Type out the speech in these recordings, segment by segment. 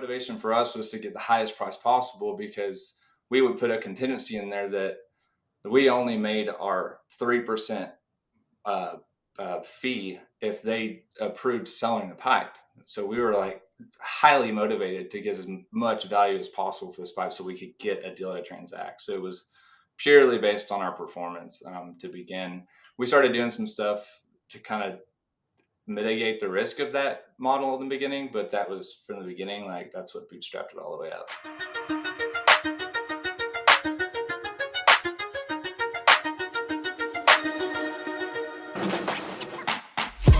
motivation for us was to get the highest price possible, because we would put a contingency in there that we only made our 3% uh, fee if they approved selling the pipe. So we were like highly motivated to get as much value as possible for this pipe so we could get a deal to transact. So it was purely based on our performance to begin. We started doing some stuff to kind of mitigate the risk of that model in the beginning, but that was from the beginning, like that's what bootstrapped it all the way up.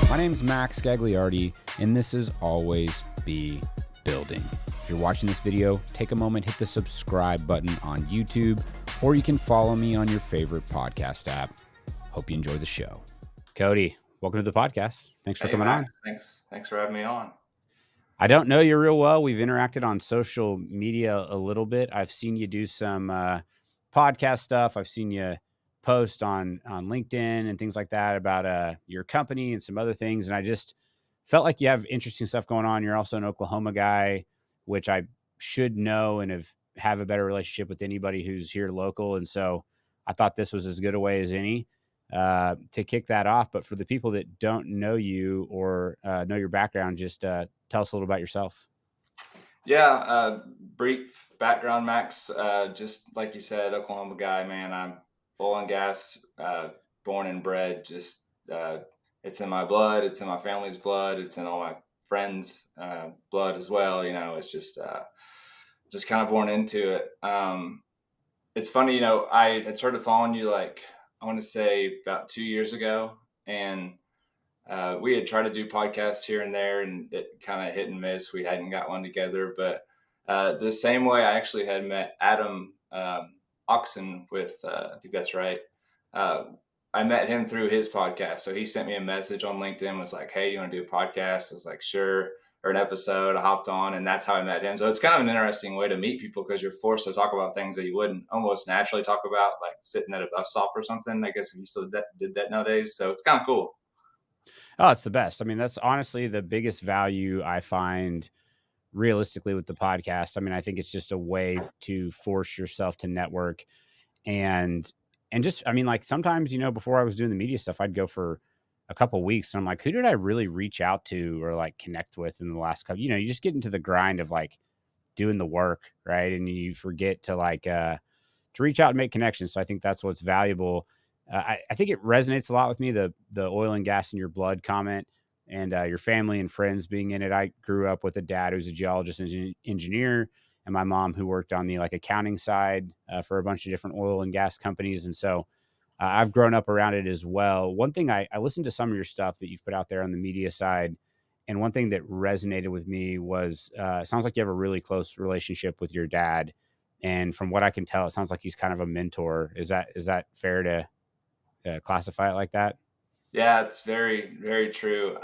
My name's Max Gagliardi, and this is Always Be Building. If you're watching this video, take a moment, hit the subscribe button on YouTube, or you can follow me on your favorite podcast app. Hope you enjoy the show. Cody, welcome to the podcast. Thanks for coming Max, on. Thanks for having me on. I don't know you real well. We've interacted on social media a little bit. I've seen you do some podcast stuff. I've seen you post on LinkedIn and things like that about your company and some other things. And I just felt like you have interesting stuff going on. You're also an Oklahoma guy, which I should know and have a better relationship with anybody who's here local. And so I thought this was as good a way as any to kick that off. But for the people that don't know you or know your background, just tell us a little about yourself. Yeah, brief background, Max. Just like you said, Oklahoma guy, man. I'm oil and gas, born and bred. Just it's in my blood. It's in my family's blood. It's in all my friends' blood as well. You know, it's just kind of born into it. It's funny, you know, I had started following you like I want to say about 2 years ago, and we had tried to do podcasts here and there, and it kind of hit and miss. We hadn't got one together, but the same way I actually had met Adam Oxen with, I think that's right. I met him through his podcast. So he sent me a message on LinkedIn, was like, "Hey, you want to do a podcast?" I was like, "Sure." Or an episode. I hopped on, and that's how I met him. So it's kind of an interesting way to meet people, because you're forced to talk about things that you wouldn't almost naturally talk about, like sitting at a bus stop or something. I guess if you still did that nowadays. So it's kind of cool. Oh, it's the best. I mean, that's honestly the biggest value I find realistically with the podcast. I mean, I think it's just a way to force yourself to network and just, I mean, like sometimes, you know, before I was doing the media stuff, I'd go for a couple weeks and I'm like, who did I really reach out to or like connect with in the last couple, you know, you just get into the grind of like doing the work, right? And you forget to like, to reach out and make connections. So I think that's what's valuable. I think it resonates a lot with me, the oil and gas in your blood comment and your family and friends being in it. I grew up with a dad who's a geologist and engineer, and my mom who worked on the like accounting side for a bunch of different oil and gas companies. And so I've grown up around it as well. One thing I listened to some of your stuff that you've put out there on the media side. And one thing that resonated with me was it sounds like you have a really close relationship with your dad. And from what I can tell, it sounds like he's kind of a mentor. Is that fair to classify it like that? Yeah, it's very, very true.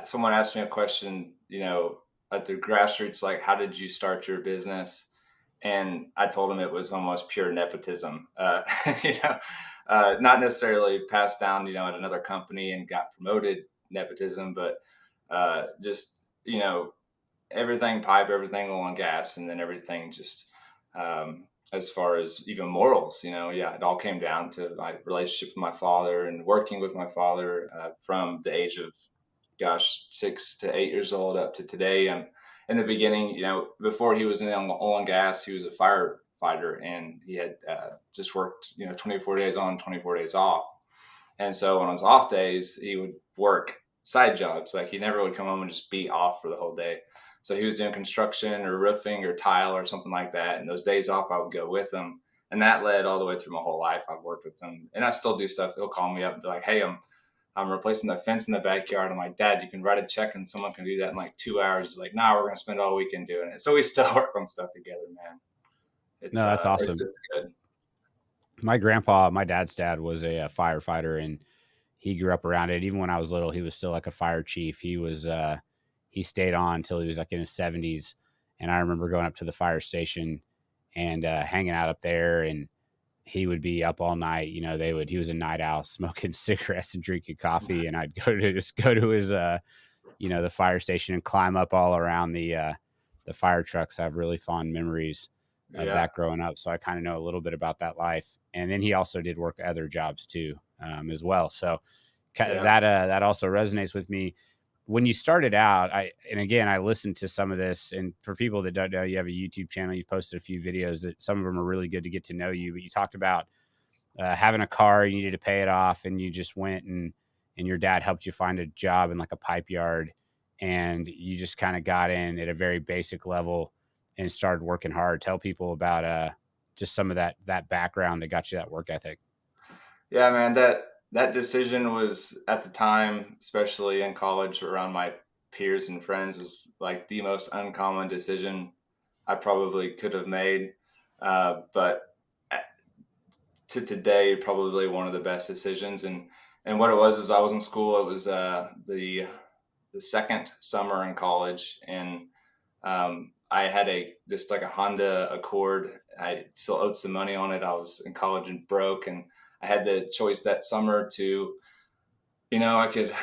Someone asked me a question, you know, at the grassroots, like, how did you start your business? And I told him it was almost pure nepotism, you know, not necessarily passed down, you know, at another company and got promoted nepotism, but just, you know, everything pipe, everything oil and gas, and then everything just as far as even morals, you know, yeah, it all came down to my relationship with my father and working with my father from the age of, gosh, 6 to 8 years old up to today. And in the beginning, you know, before he was in oil and gas, he was a firefighter, and he had just worked, you know, 24 days on, 24 days off. And so on his off days, he would work side jobs. Like he never would come home and just be off for the whole day. So he was doing construction or roofing or tile or something like that. And those days off, I would go with him. And that led all the way through my whole life. I've worked with him, and I still do stuff. He'll call me up and be like, "Hey, I'm replacing the fence in the backyard." I'm like, "Dad, you can write a check and someone can do that in like 2 hours." He's like, "Nah, we're gonna spend all weekend doing it." So we still work on stuff together, man. No, that's awesome. It's good. My grandpa, my dad's dad, was a firefighter, and he grew up around it. Even when I was little, he was still like a fire chief. He stayed on until he was like in his 70s. And I remember going up to the fire station and hanging out up there, and he would be up all night. You know, he was a night owl, smoking cigarettes and drinking coffee. And I'd go to his, you know, the fire station and climb up all around the the fire trucks. I have really fond memories of Yeah. that growing up. So I kind of know a little bit about that life. And then he also did work other jobs too, as well. So Yeah. that also resonates with me. When you started out, and again, I listened to some of this, and for people that don't know, you have a YouTube channel, you've posted a few videos that some of them are really good to get to know you, but you talked about having a car, you needed to pay it off, and you just went and your dad helped you find a job in like a pipe yard, and you just kind of got in at a very basic level and started working hard. Tell people about just some of that background that got you that work ethic. Yeah, man, that decision was at the time, especially in college around my peers and friends, was like the most uncommon decision I probably could have made. But a- to today, probably one of the best decisions. And what it was is I was in school. It was the second summer in college, and I had a just like a Honda Accord. I still owed some money on it. I was in college and broke, and I had the choice that summer to, I could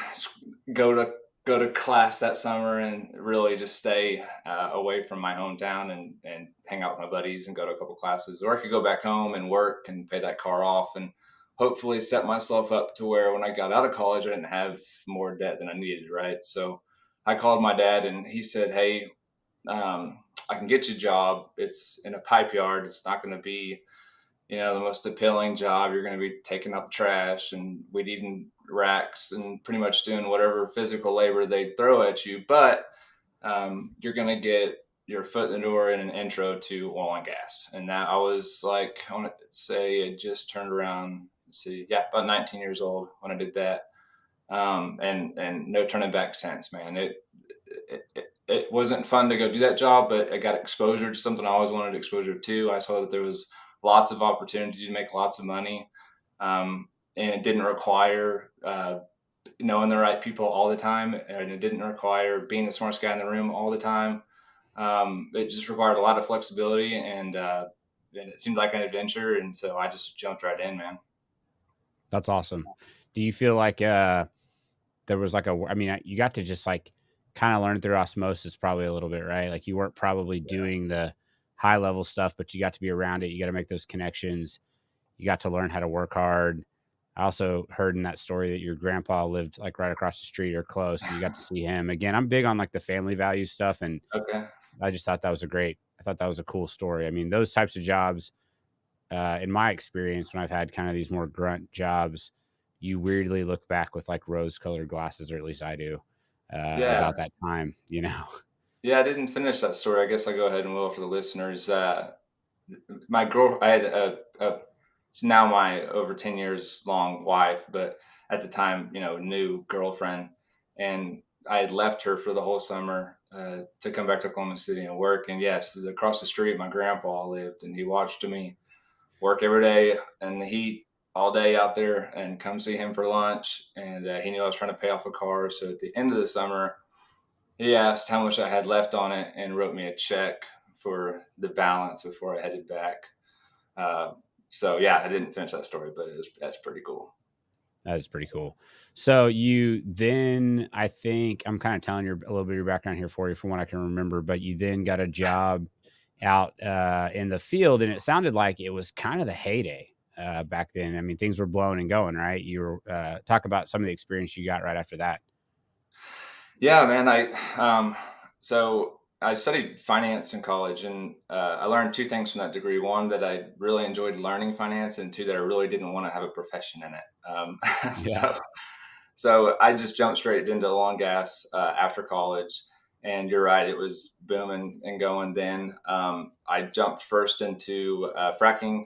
go to go to class that summer and really just stay away from my hometown and hang out with my buddies and go to a couple classes, or I could go back home and work and pay that car off and hopefully set myself up to where when I got out of college I didn't have more debt than I needed. Right. So I called my dad and he said, "Hey, I can get you a job. It's in a pipe yard. It's not going to be, the most appealing job. You're going to be taking out the trash and weed eating racks and pretty much doing whatever physical labor they throw at you. But you're going to get your foot in the door in an intro to oil and gas." And that I was like, I want to say I just turned around. Let's see, yeah, about 19 years old when I did that. And no turning back since, man. It wasn't fun to go do that job, but I got exposure to something I always wanted exposure to. I saw that there was lots of opportunity to make lots of money, and it didn't require knowing the right people all the time, and it didn't require being the smartest guy in the room all the time. It just required a lot of flexibility, and it seemed like an adventure, and so I just jumped right in, man. That's awesome. Do you feel like there was like I mean, you got to just like kind of learn through osmosis probably a little bit, right? Like you weren't probably doing the high level stuff, but you got to be around it. You got to make those connections. You got to learn how to work hard. I also heard in that story that your grandpa lived like right across the street or close, and you got to see him. Again, I'm big on like the family value stuff, and Okay. I just thought that was a great. I thought that was a cool story. I mean, those types of jobs, in my experience, when I've had kind of these more grunt jobs, you weirdly look back with like rose-colored glasses, or at least I do, Yeah. about that time. You know, Yeah, I didn't finish that story. I guess I'll go ahead and will for the listeners. My girl, I had it's now my over 10 years long wife, but at the time, new girlfriend. And I had left her for the whole summer to come back to Oklahoma City and work. And yes, across the street, my grandpa lived, and he watched me work every day in the heat all day out there and come see him for lunch. And he knew I was trying to pay off a car. So at the end of the summer, he asked how much I had left on it and wrote me a check for the balance before I headed back. Uh, so yeah, I didn't finish that story, but that's pretty cool. that is pretty cool. So you then, I think I'm kind of telling you a little bit of your background here for you, from what I can remember, but you then got a job out in the field, and it sounded like it was kind of the heyday back then. I mean, things were blowing and going, right? You were talk about some of the experience you got right after that. Yeah, man. So I studied finance in college, and I learned two things from that degree. One, that I really enjoyed learning finance, and two, that I really didn't want to have a profession in it. Yeah. So I just jumped straight into oil and gas after college. And you're right, it was booming and going then. I jumped first into fracking.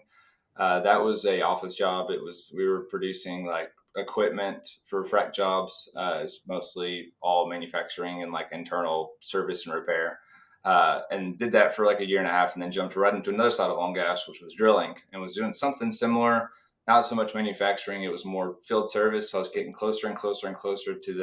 That was a office job. We were producing like equipment for frac jobs. It's mostly all manufacturing and like internal service and repair. And did that for like a year and a half, and then jumped right into another side of oil and gas, which was drilling, and was doing something similar. Not so much manufacturing; it was more field service. So I was getting closer and closer and closer to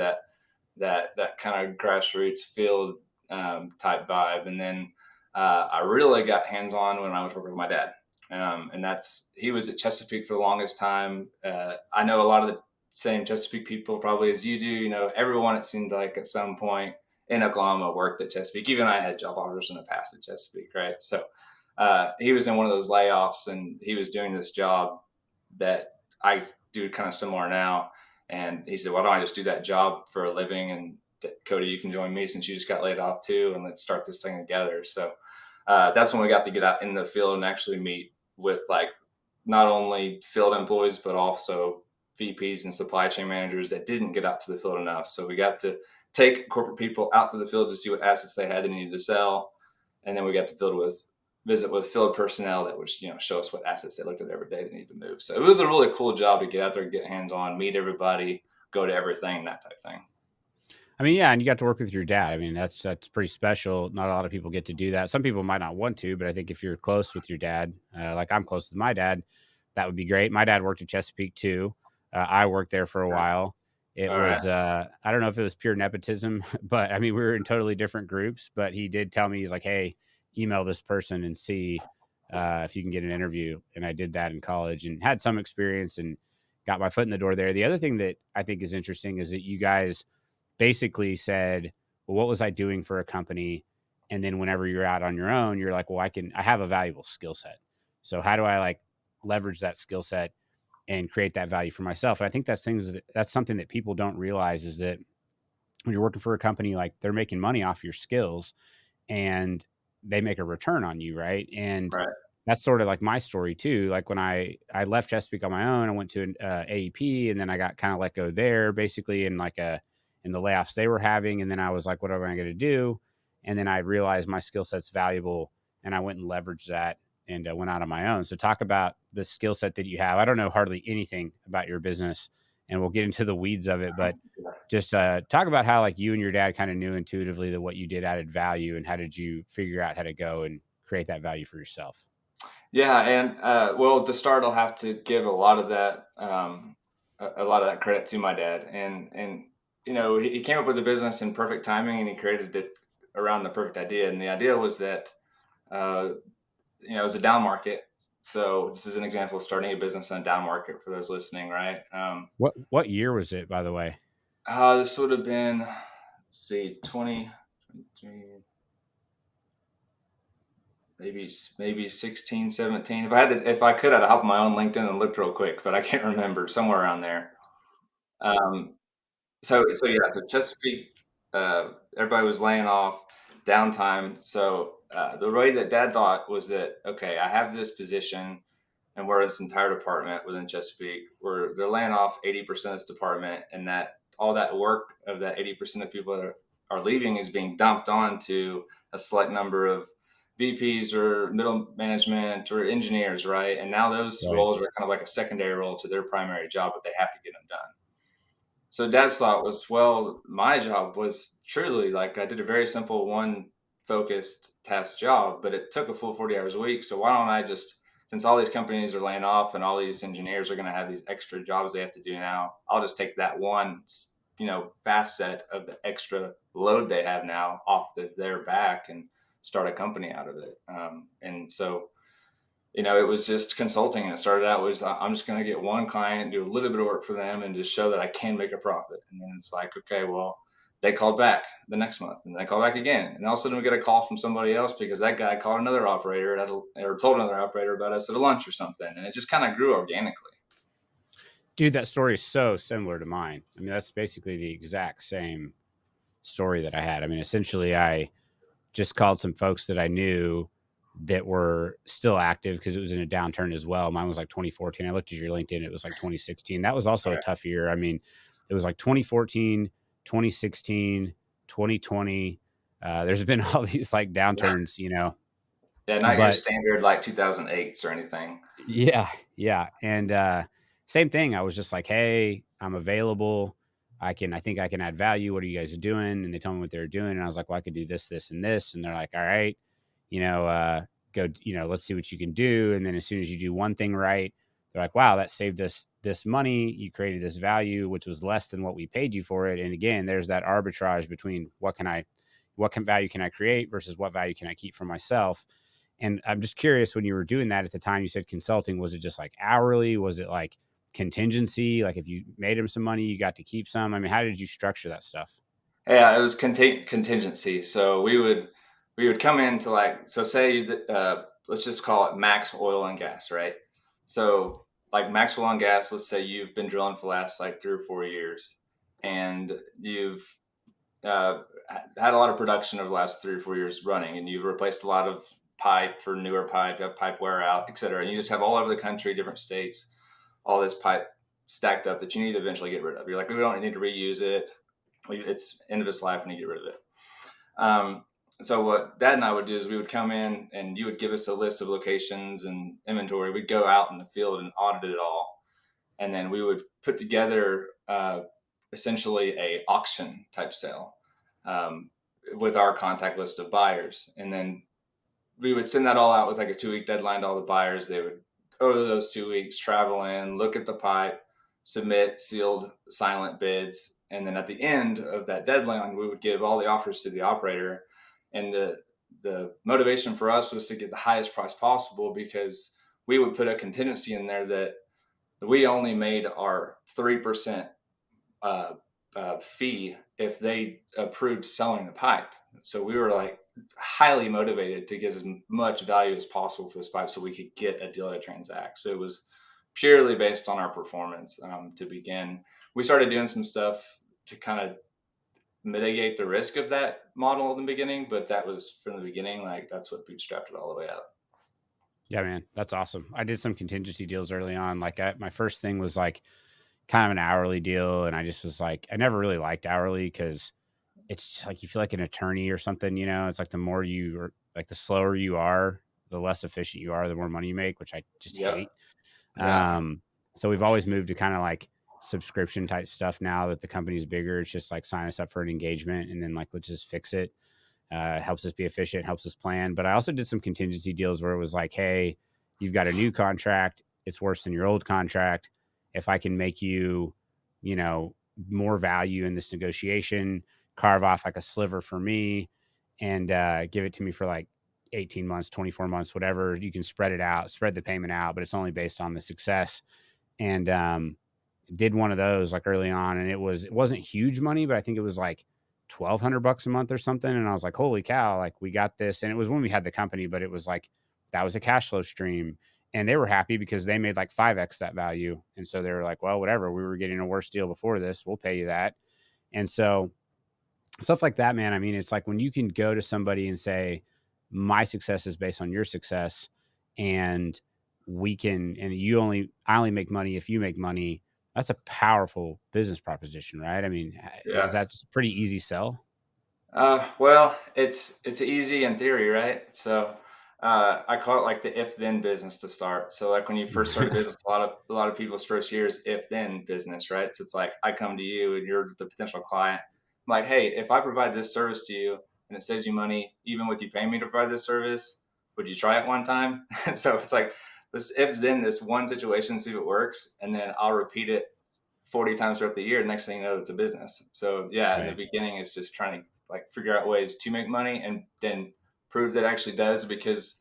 that kind of grassroots field type vibe. And then I really got hands on when I was working with my dad. And he was at Chesapeake for the longest time. I know a lot of the same Chesapeake people probably as you do. Everyone, it seemed like at some point in Oklahoma worked at Chesapeake. Even I had job offers in the past at Chesapeake, right? So he was in one of those layoffs, and he was doing this job that I do kind of similar now. And he said, "Why don't I just do that job for a living? And Cody, you can join me since you just got laid off too, and let's start this thing together." So that's when we got to get out in the field and actually meet with like not only field employees but also VPs and supply chain managers that didn't get out to the field enough. So we got to take corporate people out to the field to see what assets they had they needed to sell, and then we got to visit with field personnel that would show us what assets they looked at every day they need to move. So it was a really cool job to get out there, get hands on, meet everybody, go to everything, that type of thing. I mean, yeah, and you got to work with your dad. I mean, that's pretty special. Not a lot of people get to do that. Some people might not want to, but I think if you're close with your dad, like I'm close with my dad, that would be great. My dad worked at Chesapeake too. I worked there for a Okay. while. It All right. was I don't know if it was pure nepotism, but I mean we were in totally different groups. But he did tell me, he's like, "Hey, email this person and see if you can get an interview." And I did that in college and had some experience and got my foot in the door there. The other thing that I think is interesting is that you guys basically said, well, what was I doing for a company? And then whenever you're out on your own, you're like, well, I have a valuable skill set. So how do I like leverage that skill set and create that value for myself? And I think that's something that people don't realize is that when you're working for a company, like they're making money off your skills and they make a return on you. Right. And Right. that's sort of like my story too. Like when I left Chesapeake on my own, I went to an AEP, and then I got kind of let go there basically in the layoffs they were having. And then I was like, what am I going to do? And then I realized my skill set's valuable, and I went and leveraged that and went out on my own. So talk about the skill set that you have. I don't know hardly anything about your business, and we'll get into the weeds of it, but just talk about how like you and your dad kind of knew intuitively that what you did added value, and how did you figure out how to go and create that value for yourself? Yeah, and well, to start, I'll have to give a lot of that a lot of that credit to my dad, and he came up with the business in perfect timing, and he created it around the perfect idea. And the idea was that uh, it was a down market. So this is an example of starting a business in a down market for those listening, right? What year was it, by the way? This would have been, let's see, 2023, maybe 16, 17. If I could, I'd hop on my own LinkedIn and looked real quick, but I can't remember. Somewhere around there. Um, so yeah, so Chesapeake, everybody was laying off, downtime. So the way that Dad thought was that, okay, I have this position, and we're this entire department within Chesapeake where they're laying off 80% of this department, and that all that work of that 80% of people that are leaving is being dumped onto a select number of VPs or middle management or engineers, right? And now those Right. roles are kind of like a secondary role to their primary job, but they have to get them done. So Dad's thought was, well, my job was truly like I did a very simple one focused task job, but it took a full 40 hours a week. So why don't I just, since all these companies are laying off and all these engineers are going to have these extra jobs they have to do now, I'll just take that one, fast set of the extra load they have now off their back and start a company out of it. And so it was just consulting. And it started out was I'm just going to get one client, do a little bit of work for them, and just show that I can make a profit. And then it's like, okay, well, they called back the next month, and they called back again, and all of a sudden we get a call from somebody else because that guy called another operator or told another operator about us at a lunch or something, and it just kind of grew organically. Dude, that story is so similar to mine. I mean, that's basically the exact same story that I had. I mean, essentially, I just called some folks that I knew that were still active because it was in a downturn as well. Mine was like 2014. I looked at your LinkedIn, it was like 2016. That was also a Okay. tough year. I mean, it was like 2014, 2016, 2020. There's been all these like downturns, Yeah, not your but standard like 2008s or anything. yeah, yeah. And same thing. I was just like, hey, I'm available. I think I can add value. What are you guys doing? And they told me what they were doing. And I was like, well, I could do this, this, and this. And they're like, all right, go, let's see what you can do. And then as soon as you do one thing right, they're like, wow, that saved us this money. You created this value, which was less than what we paid you for it. And again, there's that arbitrage between value can I create versus what value can I keep for myself. And I'm just curious, when you were doing that at the time, you said consulting, was it just like hourly? Was it like contingency? Like if you made him some money, you got to keep some? I mean, how did you structure that stuff? Yeah, it was contingency. So we would come into like, so say let's just call it Max Oil and Gas, right? So like Max Oil and Gas, let's say you've been drilling for the last like 3 or 4 years, and you've uh, had a lot of production over the last 3 or 4 years running, and you've replaced a lot of pipe for newer pipe, you have pipe wear out, et cetera. And you just have all over the country, different states, all this pipe stacked up that you need to eventually get rid of. You're like, we don't need to reuse it. It's end of its life, and you get rid of it. Um, so what Dad and I would do is we would come in, and you would give us a list of locations and inventory. We'd go out in the field and audit it all, and then we would put together essentially a auction type sale, um, with our contact list of buyers, and then we would send that all out with like a 2 week deadline to all the buyers. They would, over those 2 weeks, travel in, look at the pipe, submit sealed silent bids, and then at the end of that deadline, we would give all the offers to the operator. And the motivation for us was to get the highest price possible, because we would put a contingency in there that we only made our 3% uh, fee if they approved selling the pipe. So we were like highly motivated to get as much value as possible for this pipe so we could get a deal to transact. So it was purely based on our performance to begin. We started doing some stuff to kind of mitigate the risk of that model in the beginning, but that was from the beginning, like that's what bootstrapped it all the way up. Yeah, man, that's awesome. I did some contingency deals early on. Like my first thing was like kind of an hourly deal, and I just was like, I never really liked hourly because it's like you feel like an attorney or something. It's like the more you are, like the slower you are, the less efficient you are, the more money you make, which I just Yep. hate. Yeah. So we've always moved to kind of like subscription type stuff now that the company's bigger. It's just like sign us up for an engagement and then like let's just fix it. Helps us be efficient, helps us plan. But I also did some contingency deals where it was like, hey, you've got a new contract, it's worse than your old contract. If I can make you, you know, more value in this negotiation, carve off like a sliver for me and give it to me for like 18 months, 24 months, whatever. You can spread it out, spread the payment out, but it's only based on the success. And did one of those like early on, and it wasn't huge money, but I think it was like $1,200 a month or something. And I was like, holy cow, like we got this. And it was when we had the company, but it was like that was a cash flow stream. And they were happy because they made like 5x that value. And so they were like, well, whatever. We were getting a worse deal before this. We'll pay you that. And so stuff like that, man. I mean, it's like when you can go to somebody and say, my success is based on your success, and I only make money if you make money. That's a powerful business proposition, right? I mean, is Yeah. that just a pretty easy sell? Well, it's easy in theory, right? So I call it like the if then business to start. So like when you first start a business, a lot of people's first year is if then business, right? So it's like I come to you and you're the potential client. I'm like, hey, if I provide this service to you and it saves you money, even with you paying me to provide this service, would you try it one time? So it's like this if then this one situation, see if it works, and then I'll repeat it 40 times throughout the year. Next thing you know, it's a business. So yeah, in the Right. beginning, it's just trying to like figure out ways to make money and then prove that it actually does. Because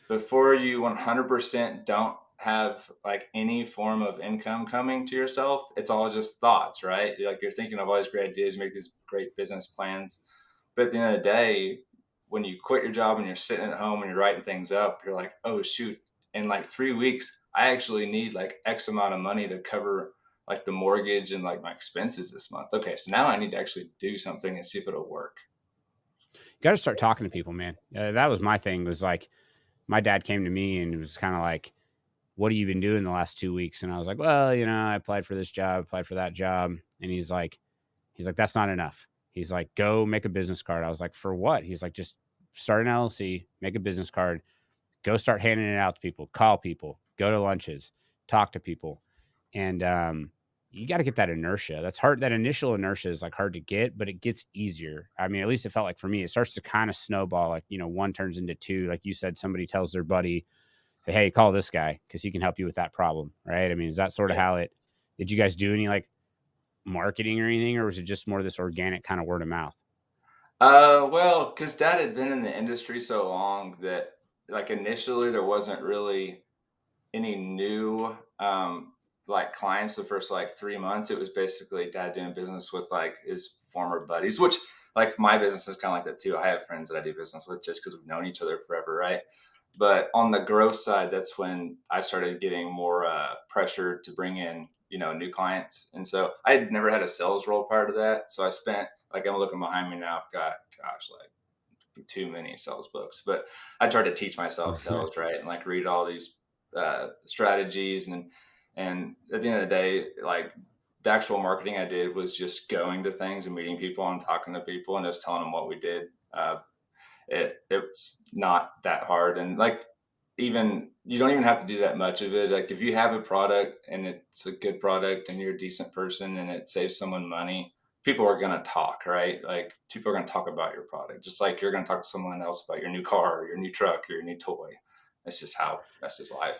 before you 100% don't have like any form of income coming to yourself, it's all just thoughts, right? You're thinking of all these great ideas, make these great business plans, but at the end of the day, when you quit your job and you're sitting at home and you're writing things up, you're like, oh shoot, in like 3 weeks I actually need like X amount of money to cover like the mortgage and like my expenses this month. Okay, so now I need to actually do something and see if it'll work. Got to start talking to people, man. That was my thing. Was like my dad came to me and was kind of like, "What have you been doing the last 2 weeks?" And I was like, "Well, I applied for this job, applied for that job." And he's like, that's not enough. He's like, go make a business card. I was like, for what? He's like, just start an LLC, make a business card, go start handing it out to people, call people, go to lunches, talk to people. And you got to get that inertia. That's hard. That initial inertia is like hard to get, but it gets easier. I mean, at least it felt like for me, it starts to kind of snowball. Like, one turns into two. Like you said, somebody tells their buddy, hey, call this guy because he can help you with that problem. Right. I mean, is that sort of Yeah. how did you guys do any like marketing or anything, or was it just more this organic kind of word of mouth? Well, because Dad had been in the industry so long that like initially there wasn't really any new like clients the first like 3 months. It was basically dad doing business with like his former buddies, which like my business is kind of like that too. I have friends that I do business with just because we've known each other forever, right? But on the growth side, that's when I started getting more pressure to bring in, new clients. And so I had never had a sales role prior to that. So I spent, like, I'm looking behind me now, I've got, gosh, like too many sales books, but I tried to teach myself sales, right? And like read all these strategies. And at the end of the day, like the actual marketing I did was just going to things and meeting people and talking to people and just telling them what we did. It's not that hard, and like, even you don't even have to do that much of it. Like if you have a product and it's a good product and you're a decent person and it saves someone money, people are going to talk, right? Like people are going to talk about your product just like you're going to talk to someone else about your new car or your new truck or your new toy. That's just life.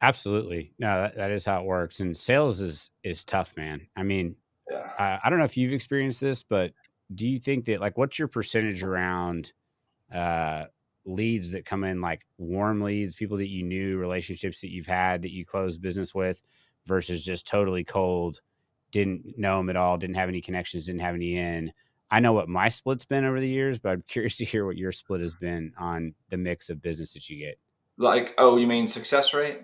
Absolutely. No, that is how it works. And sales is tough, man. I mean, Yeah. I don't know if you've experienced this, but do you think that like what's your percentage around uh leads that come in, like warm leads, people that you knew, relationships that you've had that you closed business with, versus just totally cold, didn't know them at all, didn't have any connections, didn't have any in? I know what my split's been over the years, but I'm curious to hear what your split has been on the mix of business that you get. Like, oh, you mean success rate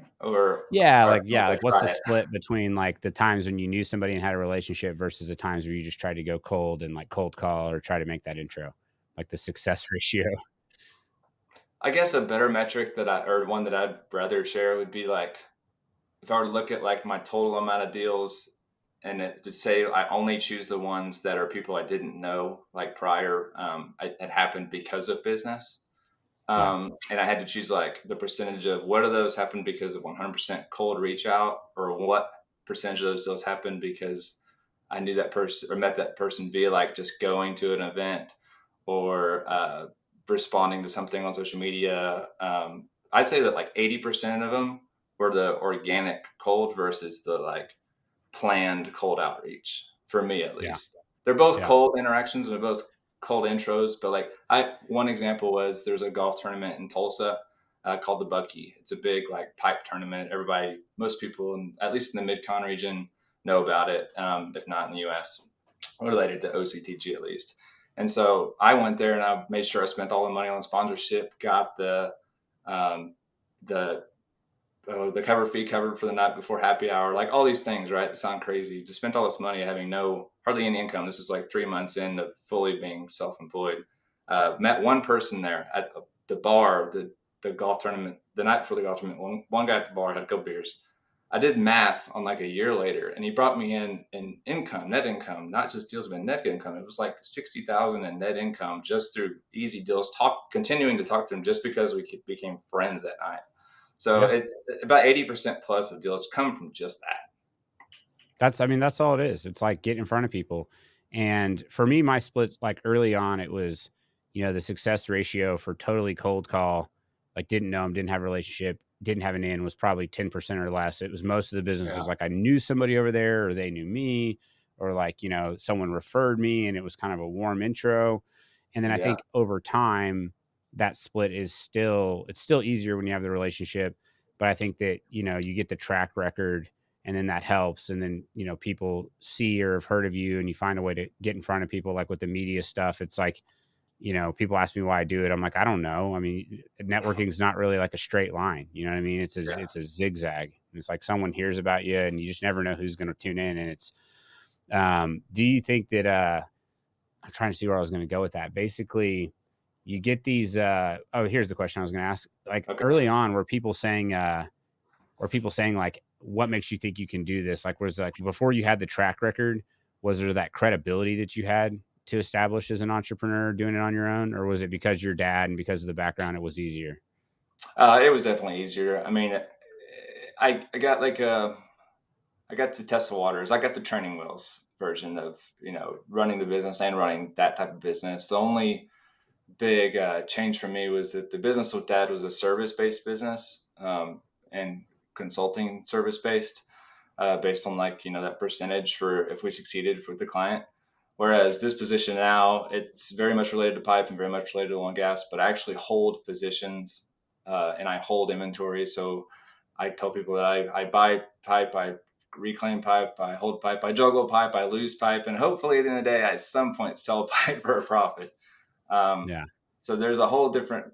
Yeah, or like what's try the it? split between like the times when you knew somebody and had a relationship versus the times where you just tried to go cold and like cold call or try to make that intro, like the success ratio? I guess a better metric or one that I'd rather share would be like, if I were to look at like my total amount of deals and to say I only choose the ones that are people I didn't know like prior, it happened because of business. Yeah. And I had to choose like the percentage of what of those happened because of 100% cold reach out, or what percentage of those deals happened because I knew that person or met that person via like just going to an event or responding to something on social media. I'd say that like 80% of them were the organic cold versus the like planned cold outreach, for me at Yeah. least. They're both Yeah. cold interactions and they're both cold intros, but like one example was there's a golf tournament in Tulsa called the Bucky. It's a big like pipe tournament. Most people, at least in the Mid-Con region, know about it, if not in the US, related to OCTG at least. And so I went there and I made sure I spent all the money on sponsorship, got um, the the cover fee covered for the night before happy hour, like all these things, right? That sound crazy. Just spent all this money having hardly any income. This was like 3 months into fully being self-employed. Met one person there at the bar, the golf tournament, the night before the golf tournament. One guy at the bar had a couple beers. I did math on like a year later, and he brought me in income, net income, not just deals, but net income. It was like 60,000 in net income just through easy deals. Continuing to talk to him just because we became friends that night. So Yeah. about 80% plus of deals come from just that. I mean, that's all it is. It's like get in front of people. And for me, my split, like early on, it was, the success ratio for totally cold call, like didn't know them, didn't have a relationship, didn't have an in, was probably 10% or less. It was most of the business Yeah. was like I knew somebody over there or they knew me, or like, someone referred me and it was kind of a warm intro. And then I Yeah. think over time, that split it's still easier when you have the relationship. But I think that, you get the track record, and then that helps. And then, people see or have heard of you and you find a way to get in front of people, like with the media stuff. It's like, people ask me why I do it. I'm like, I don't know. I mean, networking is not really like a straight line. You know what I mean? Yeah. It's a zigzag. It's like someone hears about you and you just never know who's going to tune in. And do you think that, I'm trying to see where I was going to go with that. Basically, you get these, here's the question I was going to ask. Like Okay. early on, were people saying like, what makes you think you can do this? Like, was like before you had the track record, was there that credibility that you had to establish as an entrepreneur doing it on your own? Or was it because your dad and because of the background, it was easier? It was definitely easier. I mean, I got like I got to test the waters. I got the training wheels version of, running the business and running that type of business. The only big change for me was that the business with dad was a service based business, and consulting service based on like, that percentage for if we succeeded with the client. Whereas this position now, it's very much related to pipe and very much related to oil and gas, but I actually hold positions and I hold inventory. So I tell people that I buy pipe, I reclaim pipe, I hold pipe, I juggle pipe, I lose pipe, and hopefully at the end of the day, I at some point sell pipe for a profit. Um, Yeah. so there's a whole different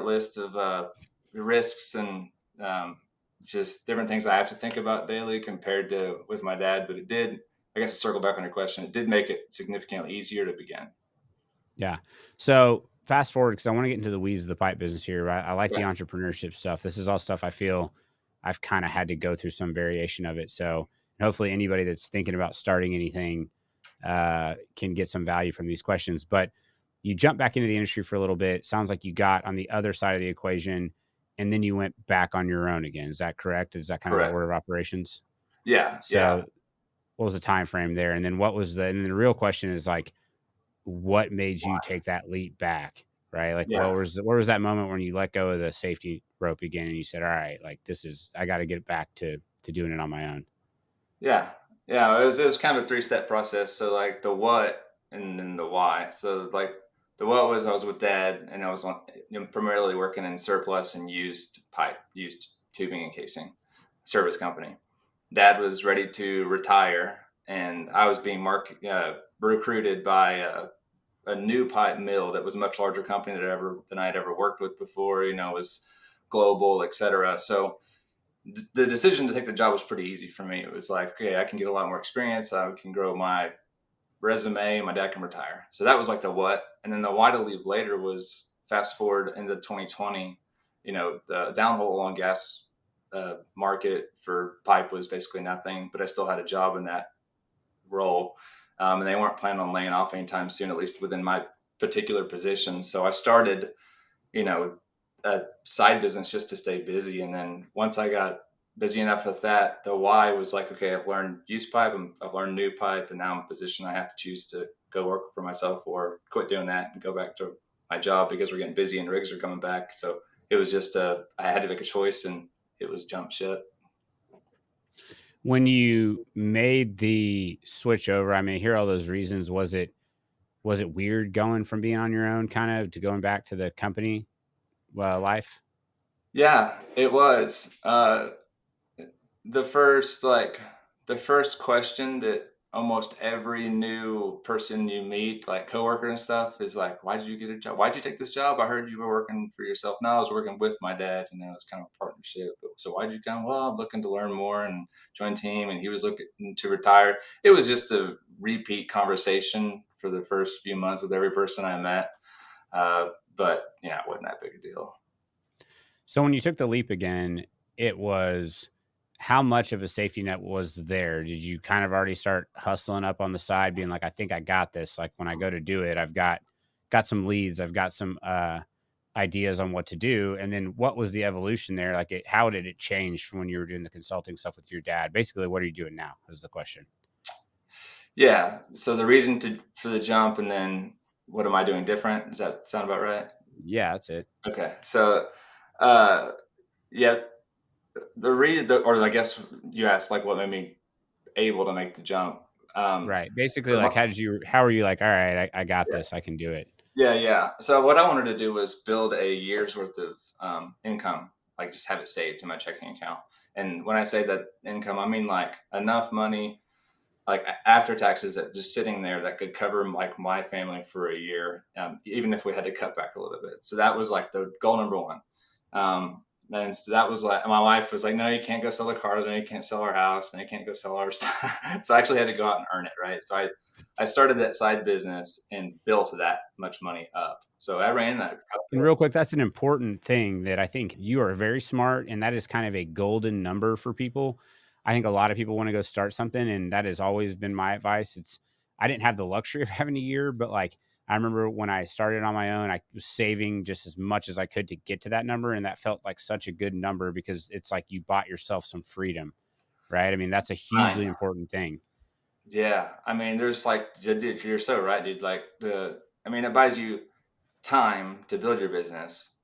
list of risks and um, just different things I have to think about daily compared to with my dad. But it did, I guess, to circle back on your question, it did make it significantly easier to begin. Yeah. So fast forward, because I want to get into the weeds of the pipe business here. Right. I like the Yeah, entrepreneurship stuff. This is all stuff I feel I've kind of had to go through some variation of it. So hopefully anybody that's thinking about starting anything can get some value from these questions. But you jump back into the industry for a little bit. Sounds like you got on the other side of the equation and then you went back on your own again. Is that correct? Is that kind of the correct. order of operations? Yeah, yeah, So what was the time frame there? And then and then the real question is like, what made you take that leap back, right? Like, yeah. where was that moment when you let go of the safety rope again and you said, "All right, like I got to get back to doing it on my own." Yeah. Yeah, it was kind of a three-step process. So like the what and then the why. So like the what was I was with dad and I was on primarily working in surplus and used pipe, used tubing and casing service company. Dad was ready to retire and I was being recruited by a new pipe mill that was a much larger company than I'd ever worked with before, was global, et cetera. So the decision to take the job was pretty easy for me. It was like, okay, I can get a lot more experience. I can grow my resume. My dad can retire. So that was like the what. And then the why to leave later was fast forward into 2020. The downhole oil and gas market for pipe was basically nothing, but I still had a job in that role. And they weren't planning on laying off anytime soon, at least within my particular position. So I started you know, a side business just to stay busy. And then once I got busy enough with that, the why was like, okay, I've learned use pipe, I've learned new pipe, and now I'm in a position I have to choose to go work for myself or quit doing that and go back to my job because we're getting busy and rigs are coming back. So it was just I had to make a choice, and it was jump ship. When you made the switch over, I mean, I hear all those reasons. Was it weird going from being on your own kind of to going back to the company life? Yeah, it was. The first the first question that almost every new person you meet, like coworker and stuff, is like, "Why did you get a job? Why'd you take this job? I heard you were working for yourself." No, I was working with my dad, and it was kind of a partnership. So why'd you come? Well, I'm looking to learn more and join team, and he was looking to retire. It was just a repeat conversation for the first few months with every person I met. But yeah, it wasn't that big a deal. So when you took the leap again, it was how much of a safety net was there? Did you kind of already start hustling up on the side, being like, I think I got this. Like when I go to do it, I've got some leads, I've got some ideas on what to do. And then what was the evolution there? Like how did it change from when you were doing the consulting stuff with your dad? Basically, what are you doing now? Is the question. Yeah. So the reason for the jump, and then what am I doing different? Does that sound about right? Yeah, that's it. Okay. So, uh, yeah, the reason, or I guess you asked like what made me able to make the jump. Um, Right. Basically, so my, like how are you like, all right, I got yeah, this, I can do it. yeah. So what I wanted to do was build a year's worth of income, like just have it saved in my checking account. And when I say that income, I mean like enough money like after taxes that just sitting there that could cover like my family for a year, even if we had to cut back a little bit. So that was like the goal number one. And so that was like my wife was like, no, you can't go sell the cars, and you can't sell our house, and you can't go sell our stuff. So I actually had to go out and earn it, right? So I started that side business and built that much money up. So I ran that. And real quick, that's an important thing that I think you are very smart, and that is kind of a golden number for people. I think a lot of people want to go start something, and that has always been my advice. I didn't have the luxury of having a year, but like I remember when I started on my own, I was saving just as much as I could to get to that number, and that felt like such a good number because it's like you bought yourself some freedom, right? I mean, that's a hugely Fine. important thing. Yeah, I mean, there's like, dude, you're so right, dude. Like I mean, it buys you time to build your business.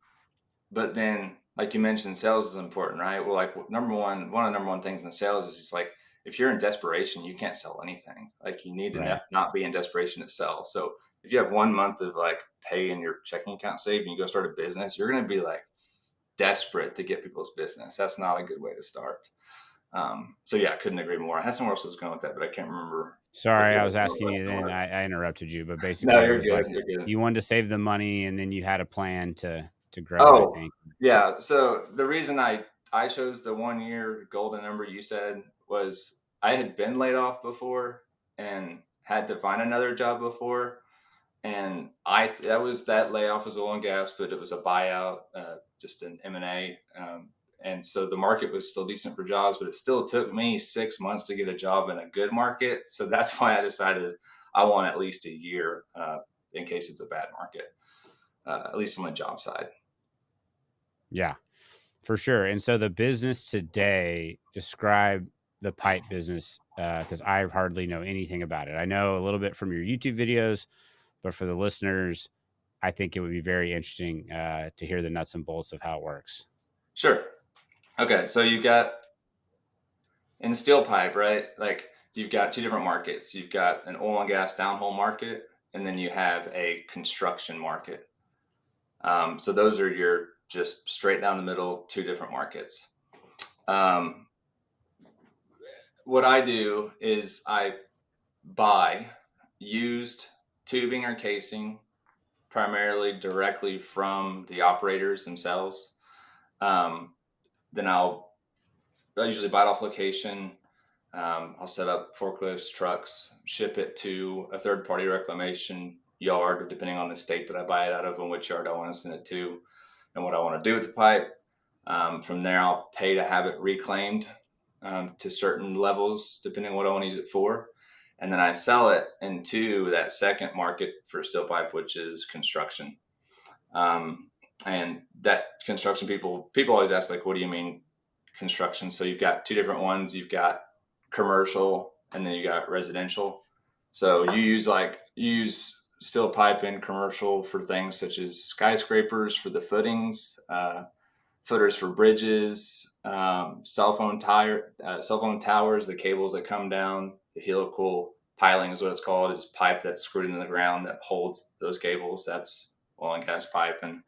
But then, like you mentioned, sales is important, right? Well, like one of the number one things in sales is just like if you're in desperation, you can't sell anything. Like you need to Right. not be in desperation to sell. So if you have 1 month of like pay in your checking account saved and you go start a business, you're going to be like desperate to get people's business. That's not a good way to start. So yeah, I couldn't agree more. I had somewhere else I was going with that, but I can't remember what Sorry, the I other was thing asking you then. was. I interrupted you, but No, basically it you're was good. like You're good. you wanted to save the money and then you had a plan to grow, I Oh, think. yeah. So the reason I chose the 1 year golden number you said was I had been laid off before and had to find another job before. And that layoff was oil and gas, but it was a buyout, just an M&A. And so the market was still decent for jobs, but it still took me 6 months to get a job in a good market. So that's why I decided I want at least a year, in case it's a bad market, at least on the job side. Yeah, for sure. And so the business today, describe the pipe business because I hardly know anything about it. I know a little bit from your YouTube videos, but for the listeners, I think it would be very interesting to hear the nuts and bolts of how it works. Sure. Okay. So you've got in steel pipe, right? Like you've got two different markets. You've got an oil and gas downhole market, and then you have a construction market. So those are your just straight down the middle, two different markets. Um, what I do is I buy used tubing or casing, primarily directly from the operators themselves. Um, then I usually buy it off location. I'll set up forklifts, trucks, ship it to a third party reclamation yard, depending on the state that I buy it out of and which yard I want to send it to and what I want to do with the pipe. From there, I'll pay to have it reclaimed to certain levels, depending on what I want to use it for. And then I sell it into that second market for steel pipe, which is construction. Um, and that construction people always ask, like, what do you mean construction? So you've got two different ones. You've got commercial and then you got residential. So you use steel pipe in commercial for things such as skyscrapers for the footings, footers for bridges, cell phone towers, the cables that come down, the helical piling is what it's called, is pipe that's screwed into the ground that holds those cables. That's oil and gas pipe. And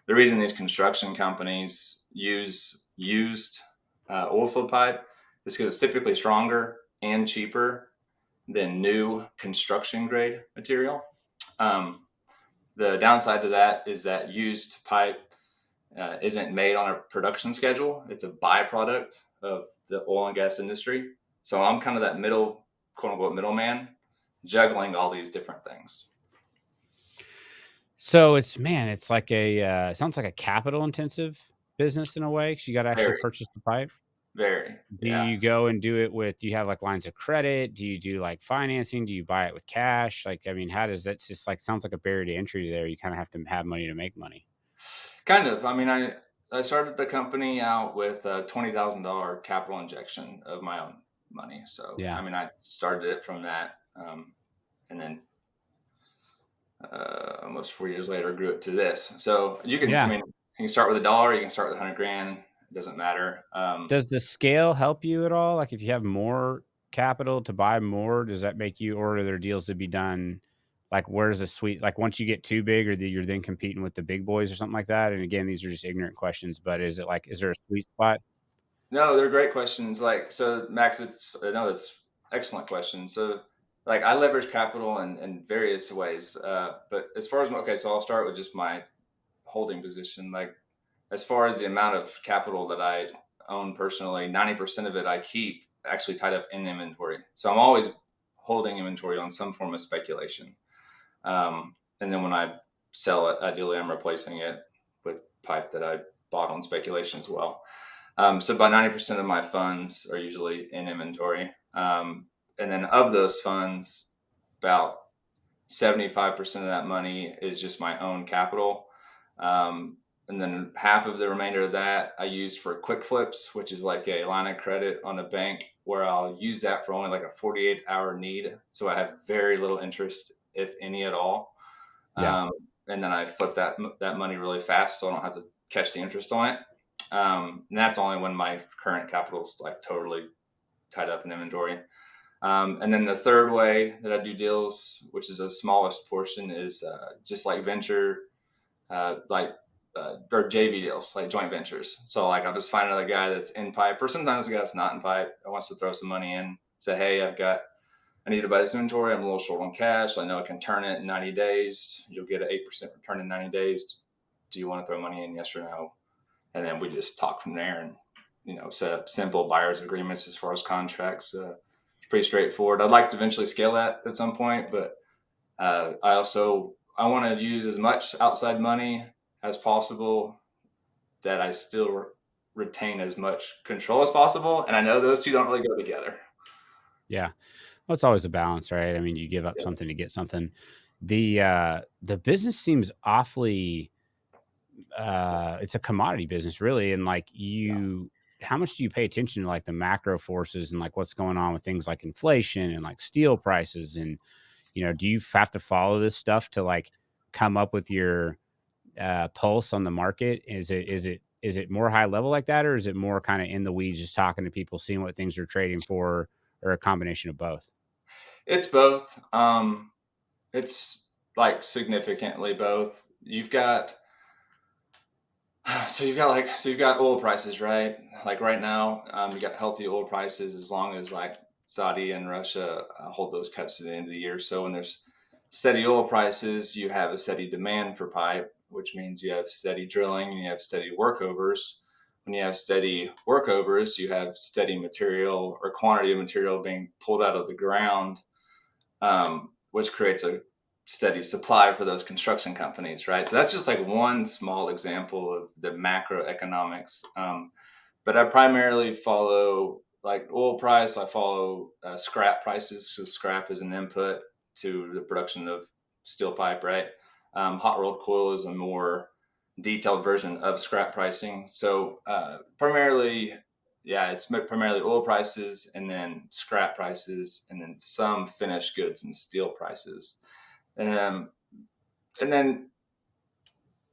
the reason these construction companies use used oilfield pipe is because it's typically stronger and cheaper than new construction grade material. Um, the downside to that is that used pipe isn't made on a production schedule. It's a byproduct of the oil and gas industry. So I'm kind of that middle, quote unquote, middleman, juggling all these different things. So it's like it sounds like a capital intensive business in a way because you got to actually Very, purchase the pipe. very, Do yeah. you go and do it with, do you have like lines of credit? Do you do like financing? Do you buy it with cash? Like, I mean, how does that just like sounds like a barrier to entry there? You kind of have to have money to make money. Kind of. I mean, I started the company out with a $20,000 capital injection of my own money. So, Yeah. I mean, I started it from that. And then almost 4 years later, grew it to this. So I Yeah. mean, you can start with $1, you can start with 100 grand. It doesn't matter. Does the scale help you at all? Like if you have more capital to buy more, does that make you, or are there deals to be done? Like where's the sweet, like once you get too big or you're then competing with the big boys or something like that? And again, these are just ignorant questions, but is it like, is there a sweet spot? No, they're great questions. Like, so Max, that's excellent question. So like I leverage capital in various ways. But as far as okay, so I'll start with just my holding position. Like as far as the amount of capital that I own personally, 90% of it I keep actually tied up in inventory. So I'm always holding inventory on some form of speculation. And then when I sell it, ideally I'm replacing it with pipe that I bought on speculation as well. So about 90% of my funds are usually in inventory. And then of those funds, about 75% of that money is just my own capital. And then half of the remainder of that I use for quick flips, which is like a line of credit on a bank where I'll use that for only like a 48-hour need. So I have very little interest, if any at all. Yeah. Um, and then I flip that money really fast, so I don't have to catch the interest on it. And that's only when my current capital is like totally tied up in inventory. And then the third way that I do deals, which is the smallest portion, is just like venture, like or JV deals, like joint ventures. So like I'll just find another guy that's in pipe, or sometimes a guy that's not in pipe that wants to throw some money in. Say, hey, I need to buy this inventory. I'm a little short on cash. I know I can turn it in 90 days. You'll get an 8% return in 90 days. Do you want to throw money in? Yes or no? And then we just talk from there and, set up simple buyer's agreements as far as contracts. Pretty straightforward. I'd like to eventually scale that at some point, but I want to use as much outside money as possible that I still retain as much control as possible. And I know those two don't really go together. Yeah. Well, it's always a balance, right? I mean, you give up Yeah. something to get something. The business seems awfully it's a commodity business really, and like Yeah. you how much do you pay attention to like the macro forces and like what's going on with things like inflation and like steel prices and do you have to follow this stuff to like come up with your pulse on the market? Is it more high level like that, or is it more kind of in the weeds, just talking to people, seeing what things are trading for, or a combination of both? It's both. It's like significantly both. You've got oil prices, right? Like right now, you got healthy oil prices as long as like Saudi and Russia hold those cuts to the end of the year. So when there's steady oil prices, you have a steady demand for pipe, which means you have steady drilling and you have steady workovers. When you have steady workovers, you have steady material or quantity of material being pulled out of the ground, which creates a steady supply for those construction companies, right? So that's just like one small example of the macroeconomics. But I primarily follow like oil price. I follow scrap prices. So scrap is an input to the production of steel pipe, right? Hot rolled coil is a more detailed version of scrap pricing. So primarily, yeah, it's primarily oil prices and then scrap prices and then some finished goods and steel prices. And then, and then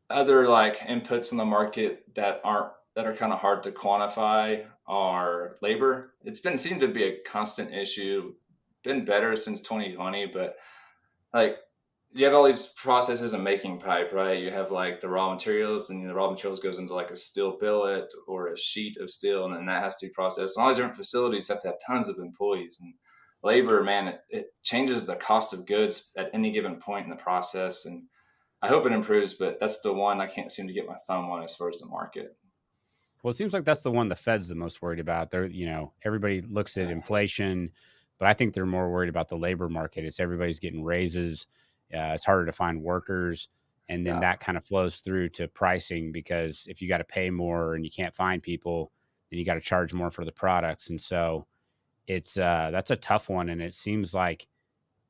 other like inputs in the market that are kind of hard to quantify are labor. It's been seemed to be a constant issue, been better since 2020, but like you have all these processes of making pipe, right? You have like the raw materials, and the raw materials goes into like a steel billet or a sheet of steel, and then that has to be processed. And all these different facilities have to have tons of employees and labor. Man, it changes the cost of goods at any given point in the process. And I hope it improves, but that's the one I can't seem to get my thumb on as far as the market. Well, it seems like that's the one the Fed's the most worried about. Everybody looks at Yeah. inflation, but I think they're more worried about the labor market. It's everybody's getting raises. It's harder to find workers. And then Yeah. that kind of flows through to pricing, because if you got to pay more and you can't find people, then you got to charge more for the products. And so that's a tough one. And it seems like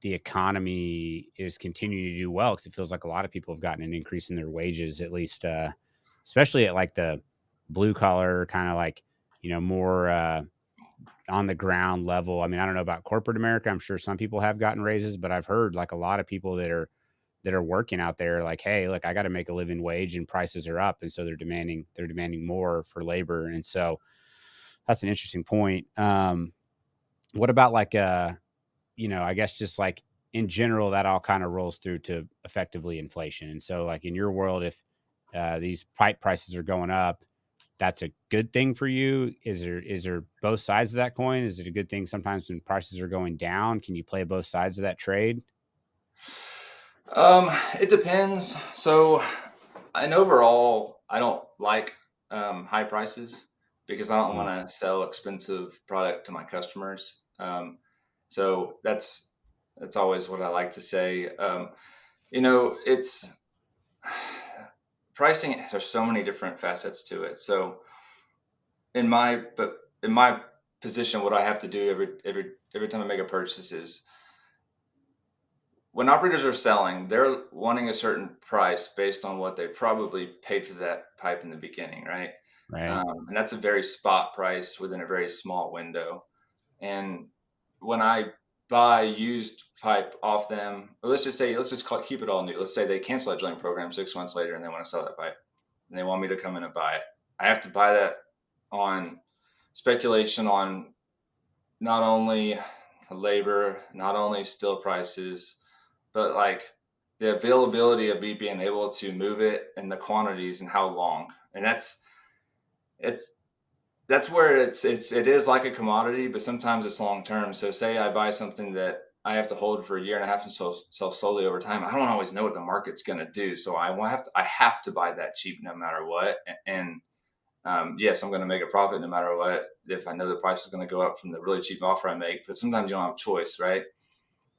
the economy is continuing to do well, because it feels like a lot of people have gotten an increase in their wages, at least, especially at like the blue collar kind of like, more on the ground level. I mean, I don't know about corporate America. I'm sure some people have gotten raises, but I've heard like a lot of people that are working out there like, hey, look, I got to make a living wage and prices are up. And so they're demanding more for labor. And so that's an interesting point. What about like I guess just like in general, that all kind of rolls through to effectively inflation. And so, like in your world, if these pipe prices are going up, that's a good thing for you. Is there both sides of that coin? Is it a good thing sometimes when prices are going down? Can you play both sides of that trade? It depends. So, and overall, I don't like high prices because I don't Mm, want to sell expensive product to my customers. So that's always what I like to say. It's pricing. There's so many different facets to it. So in my position, what I have to do every time I make a purchase is when operators are selling, they're wanting a certain price based on what they probably paid for that pipe in the beginning, right? right. And that's a very spot price within a very small window. And when I buy used pipe off them, or let's just keep it all new. Let's say they cancel that drilling program 6 months later and they want to sell that pipe and they want me to come in and buy it. I have to buy that on speculation on not only labor, not only steel prices, but like the availability of me being able to move it and the quantities and how long. And it's that's where it is like a commodity, but sometimes it's long term. So say I buy something that I have to hold for a year and a half and sell slowly over time. I don't always know what the market's going to do, so I have to buy that cheap no matter what. And yes, I'm going to make a profit no matter what if I know the price is going to go up from the really cheap offer I make. But sometimes you don't have a choice, right?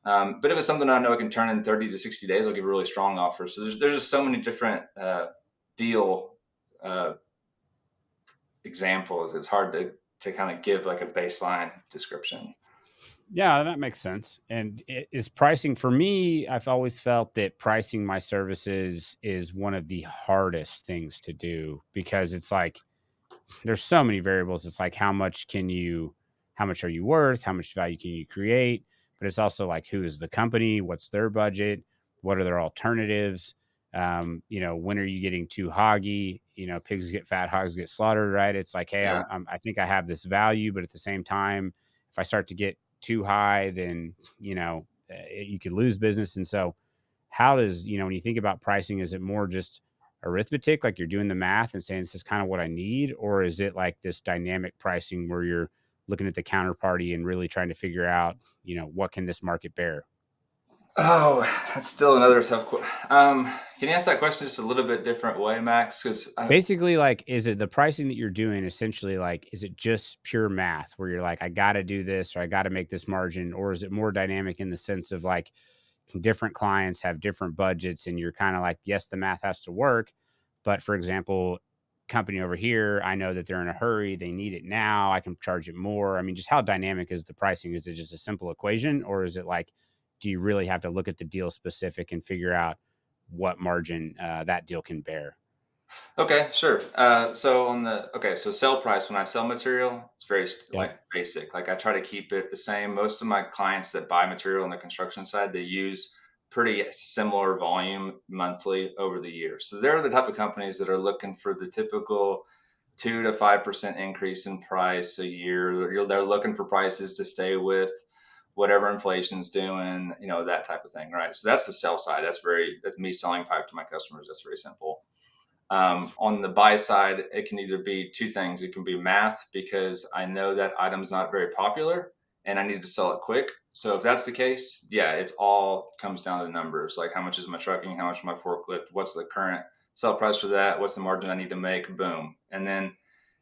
But if it's something I know I can turn in 30 to 60 days, I'll give a really strong offer. So there's just so many different deal uh, examples. It's hard to kind of give like a baseline description. Yeah, that makes sense. And is pricing for me, I've always felt that pricing my services is one of the hardest things to do because it's like there's so many variables. It's like how much are you worth? How much value can you create? But it's also like who is the company? What's their budget? What are their alternatives? When are you getting too hoggy? Pigs get fat, hogs get slaughtered, right? It's like, hey, Yeah. I think I have this value, but at the same time, if I start to get too high, then you could lose business. And so, how does when you think about pricing, is it more just arithmetic, like you're doing the math and saying this is kind of what I need, or is it like this dynamic pricing where you're looking at the counterparty and really trying to figure out, what can this market bear? Oh, that's still another tough question. Can you ask that question just a little bit different way, Max? Because Basically, like, is it the pricing that you're doing essentially like, is it just pure math where you're like, I got to do this or I got to make this margin? Or is it more dynamic in the sense of like different clients have different budgets and you're kind of like, yes, the math has to work. But for example, company over here, I know that they're in a hurry. They need it now. I can charge it more. I mean, just how dynamic is the pricing? Is it just a simple equation or is it like, do you really have to look at the deal specific and figure out what margin that deal can bear? okay, sure. So sell price when I sell material, it's very Yep. like basic. Like I try to keep it the same. Most of my clients that buy material on the construction side, they use pretty similar volume monthly over the year. So they're the type of companies that are looking for the typical 2 to 5% increase in price a year. They're looking for prices to stay with whatever inflation's doing, that type of thing, right? So that's the sell side. That's me selling pipe to my customers. That's very simple. On the buy side, it can either be two things. It can be math because I know that item's not very popular and I need to sell it quick. So if that's the case, yeah, it's all comes down to numbers. Like how much is my trucking, how much is my forklift, what's the current sell price for that, what's the margin I need to make, boom. And then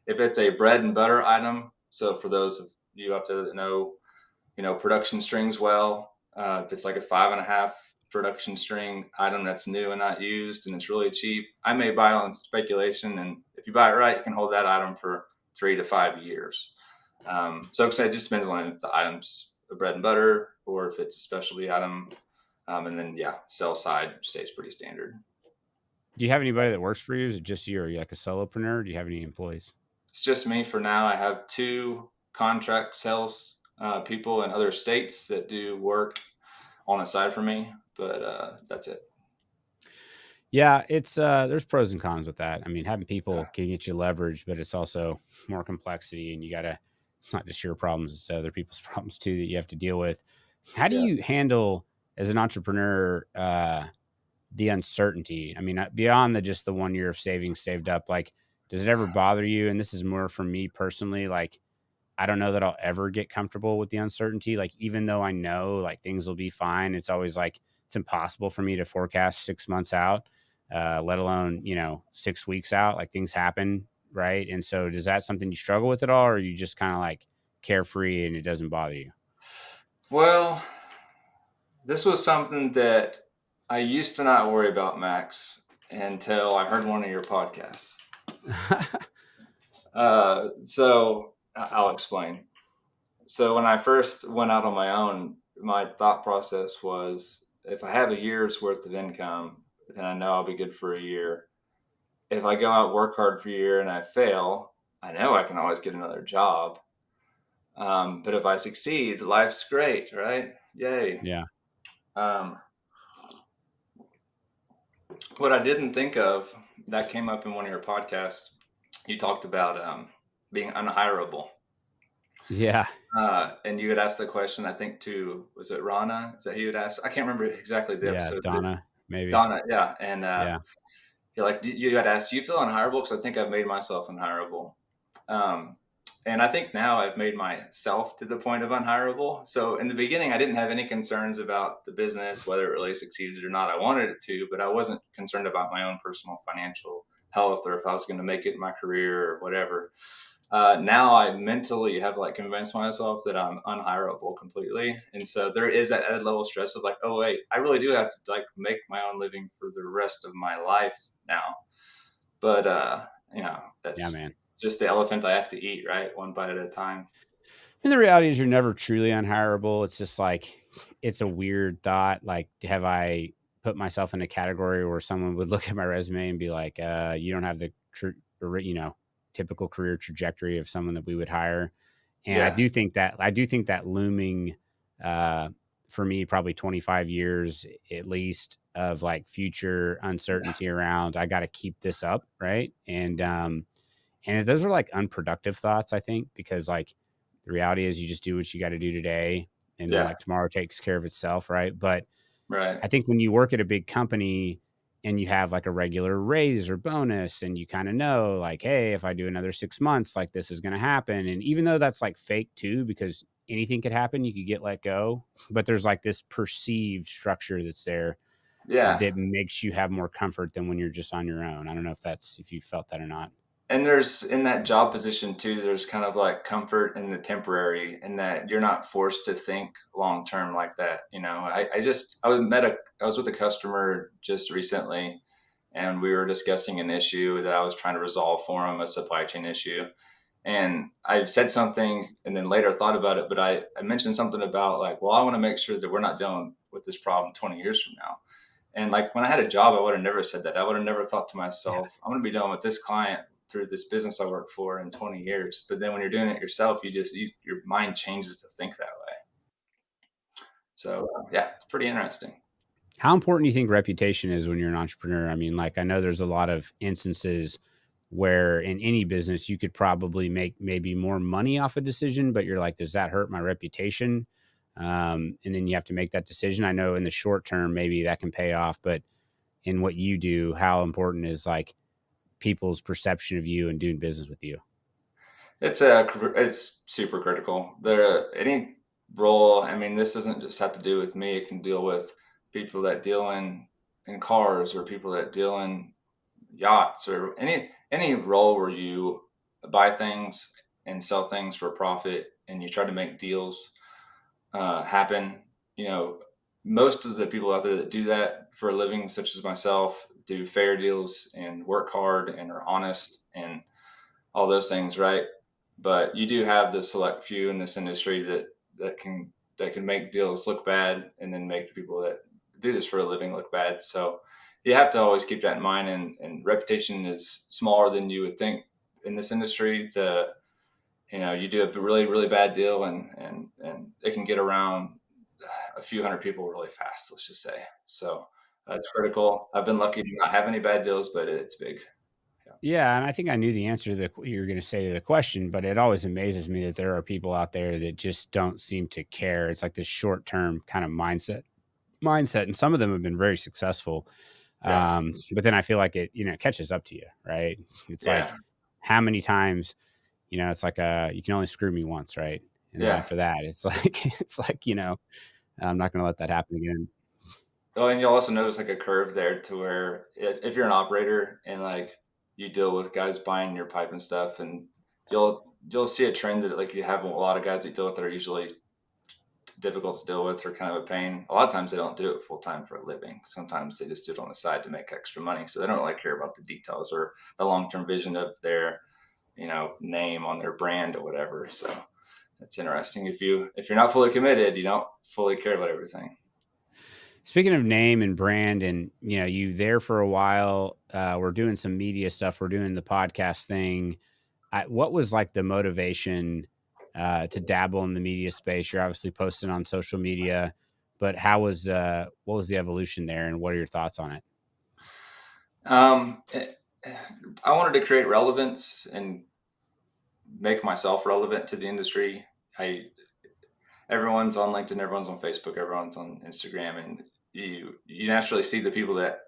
if it's a bread and butter item, so for those of you out there that know production strings well. If it's like a 5.5 production string item that's new and not used and it's really cheap, I may buy it on speculation. And if you buy it right, you can hold that item for 3 to 5 years. So it just depends on if the item's a bread and butter or if it's a specialty item. And then, yeah, sell side stays pretty standard. Do you have anybody that works for you? Is it just you? Or are you like a solopreneur? Do you have any employees? It's just me for now. I have two contract sales people in other states that do work on the side for me, but that's it. Yeah, it's there's pros and cons with that. I mean, having people can get you leverage, but it's also more complexity and it's not just your problems, it's other people's problems too that you have to deal with. How do Yeah. you handle as an entrepreneur the uncertainty? I mean, beyond just the 1 year of savings saved up, like does it ever bother you? And this is more for me personally, like I don't know that I'll ever get comfortable with the uncertainty. Like, even though I know like things will be fine, it's always like it's impossible for me to forecast 6 months out, let alone, 6 weeks out. Like things happen, right? And so, is that something you struggle with at all, or are you just kind of like carefree and it doesn't bother you? Well, this was something that I used to not worry about, Max, until I heard one of your podcasts. So I'll explain. So when I first went out on my own, my thought process was if I have a year's worth of income, then I know I'll be good for a year. If I go out, work hard for a year and I fail, I know I can always get another job. But if I succeed, life's great, right? Yay. Yeah. Um, what I didn't think of that came up in one of your podcasts, you talked about being unhirable. Yeah. And you had asked the question, I think, to, was it Rana? Is that who you had asked? I can't remember exactly the Yeah. episode, but Donna. maybe. Donna, yeah, and Yeah. you're like, you got asked, do you feel unhireable? Because I think I've made myself unhireable. Um, and I think now I've made myself to the point of unhireable. So in the beginning, I didn't have any concerns about the business, whether it really succeeded or not. I wanted it to, but I wasn't concerned about my own personal financial health or if I was going to make it in my career or whatever. Now I mentally have like convinced myself that I'm unhireable completely, and so there is that added level of stress of like, oh wait, I really do have to like make my own living for the rest of my life now. But Yeah, that's man. just the elephant I have to eat, right? One bite at a time. And the reality is you're never truly unhireable. It's just like it's a weird thought. Like, have I put myself in a category where someone would look at my resume and be like, you don't have the typical career trajectory of someone that we would hire. And Yeah, I do think that looming uh for me, probably 25 years at least of like future uncertainty around I gotta keep this up, right? And those are like unproductive thoughts, I think, because like the reality is you just do what you got to do today and then yeah, like tomorrow takes care of itself, right? But right. I think when you work at a big company and you have like a regular raise or bonus and you kind of know like, hey, if I do another 6 months, like this is going to happen. And even though that's like fake too, because anything could happen, you could get let go, but there's like this perceived structure that's there Yeah. that makes you have more comfort than when you're just on your own. I don't know if you felt that or not. And there's in that job position too, there's kind of like comfort in the temporary in that you're not forced to think long term like that. I was with a customer just recently and we were discussing an issue that I was trying to resolve for him, a supply chain issue. And I said something and then later thought about it, but I mentioned something about like, well, I want to make sure that we're not dealing with this problem 20 years from now. And like when I had a job, I would have never said that. I would have never thought to Yeah. myself, I'm going to be dealing with this client through this business I work for in 20 years. But then when you're doing it yourself, your mind changes to think that way. So yeah, it's pretty interesting. How important do you think reputation is when you're an entrepreneur? I mean, like, I know there's a lot of instances where in any business you could probably make maybe more money off a decision, but you're like, does that hurt my reputation? And then you have to make that decision. I know in the short term, maybe that can pay off, but in what you do, how important is like people's perception of you and doing business with you? It's super critical. Any role. I mean, this doesn't just have to do with me. It can deal with people that deal in cars or people that deal in yachts or any role where you buy things and sell things for profit and you try to make deals happen. You know, most of the people out there that do that for a living, such as myself, do fair deals and work hard and are honest and all those things, right? But you do have the select few in this industry that can make deals look bad and then make the people that do this for a living look bad. So you have to always keep that in mind. And reputation is smaller than you would think in this industry. You do a really really bad deal and it can get around a few hundred people really fast. Let's just say so. It's critical. I've been lucky to not have any bad deals, but it's big. Yeah. Yeah, and I think I knew the answer to you were going to say to the question, but it always amazes me that there are people out there that just don't seem to care. It's like this short term kind of mindset, and some of them have been very successful. Yeah. But then I feel like it catches up to you, right? It's Yeah. like how many times, it's like you can only screw me once, right? And then Yeah. after that, it's like I'm not going to let that happen again. Oh, and you'll also notice like a curve there to where if you're an operator and like you deal with guys buying your pipe and stuff, and you'll see a trend that like you have a lot of guys that deal with that are usually difficult to deal with or kind of a pain. A lot of times they don't do it full time for a living. Sometimes they just do it on the side to make extra money. So they don't really care about the details or the long term vision of their name on their brand or whatever. So it's interesting. If you're not fully committed, you don't fully care about everything. Speaking of name and brand, and you there for a while. We're doing some media stuff. We're doing the podcast thing. What was like the motivation to dabble in the media space? You're obviously posting on social media, but what was the evolution there, and what are your thoughts on it? Um, eh, I wanted to create relevance and make myself relevant to the industry. I Everyone's on LinkedIn, everyone's on Facebook, everyone's on Instagram, and you naturally see the people that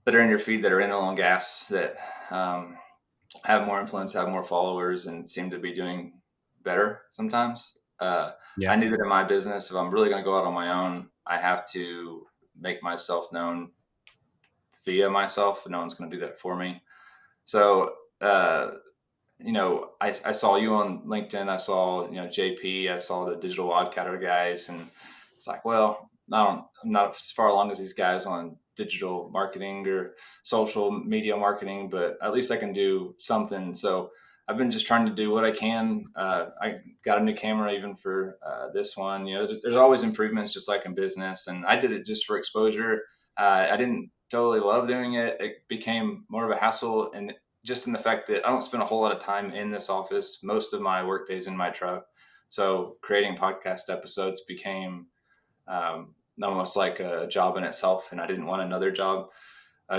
are in your feed that are in oil and gas that have more influence, have more followers, and seem to be doing better sometimes. I Yep. knew that in my business, if I'm really going to go out on my own, I have to make myself known via myself. No one's going to do that for me. So, I saw you on LinkedIn. I saw, JP. I saw the digital wildcatter guys, and it's like, well, I'm not as far along as these guys on digital marketing or social media marketing, but at least I can do something. So I've been just trying to do what I can. I got a new camera even for this one. There's always improvements, just like in business. And I did it just for exposure. I didn't totally love doing it. It became more of a hassle, and just in the fact that I don't spend a whole lot of time in this office. Most of my work days in my truck. So creating podcast episodes became almost like a job in itself, and I didn't want another job.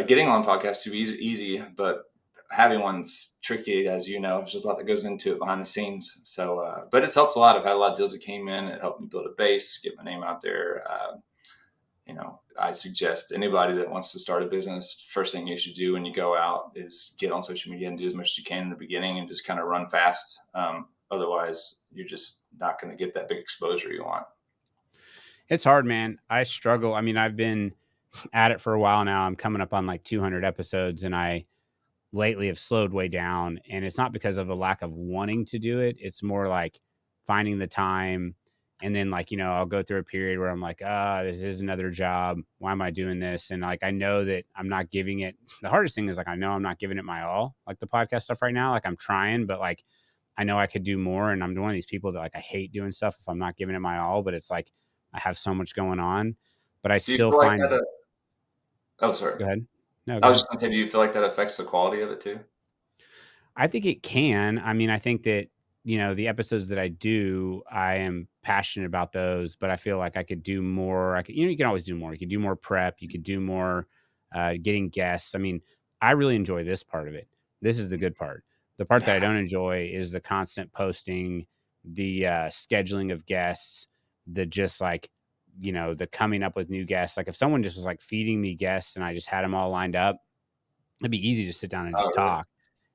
Getting on podcasts too easy, but having one's tricky, as you know. There's a lot that goes into it behind the scenes. So, but it's helped a lot. I've had a lot of deals that came in. It helped me build a base, get my name out there. I suggest anybody that wants to start a business, first thing you should do when you go out is get on social media and do as much as you can in the beginning and just kind of run fast. Otherwise, you're just not going to get that big exposure you want. It's hard, man. I struggle. I mean, I've been at it for a while now. I'm coming up on like 200 episodes, and I lately have slowed way down. And it's not because of a lack of wanting to do it. It's more like finding the time. And then, like, I'll go through a period where I'm like, this is another job. Why am I doing this? And like, I know that I'm not giving it. The hardest thing is like, I know I'm not giving it my all, like the podcast stuff right now. Like, I'm trying, but like, I know I could do more. And I'm one of these people that like, I hate doing stuff if I'm not giving it my all, but it's like, I have so much going on, but I Do you still feel like find, that? Oh, sorry. go ahead. No, I go was ahead. just going to say, do you feel like that affects the quality of it too? I think it can. I mean, I think that, the episodes that I do, I am passionate about those, but I feel like I could do more. You can always do more. You could do more prep. You could do more getting guests. I mean, I really enjoy this part of it. This is the good part. The part that I don't enjoy is the constant posting, the scheduling of guests, the just like, the coming up with new guests. Like if someone just was like feeding me guests and I just had them all lined up, it'd be easy to sit down and Oh, just really? talk,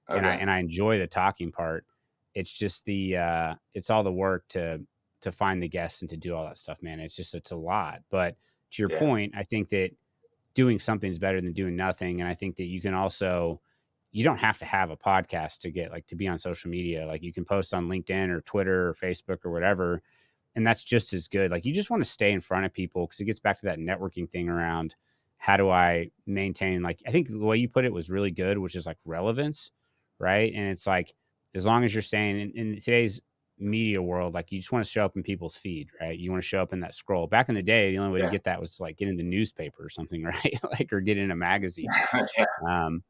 and I Okay. and I enjoy the talking part. It's just it's all the work to find the guests and to do all that stuff, man. It's a lot. But to your Yeah. point, I think that doing something's better than doing nothing. And I think that you don't have to have a podcast to get like to be on social media. Like you can post on LinkedIn or Twitter or Facebook or whatever, and that's just as good. Like you just want to stay in front of people because it gets back to that networking thing around how do I maintain, like, I think the way you put it was really good, which is like relevance, right? And it's like as long as you're staying in today's media world, like you just want to show up in people's feed, right? You want to show up in that scroll. Back in the day, the only way to Yeah. get that was to like get in the newspaper or something, right? Like or get in a magazine. Yeah. Um,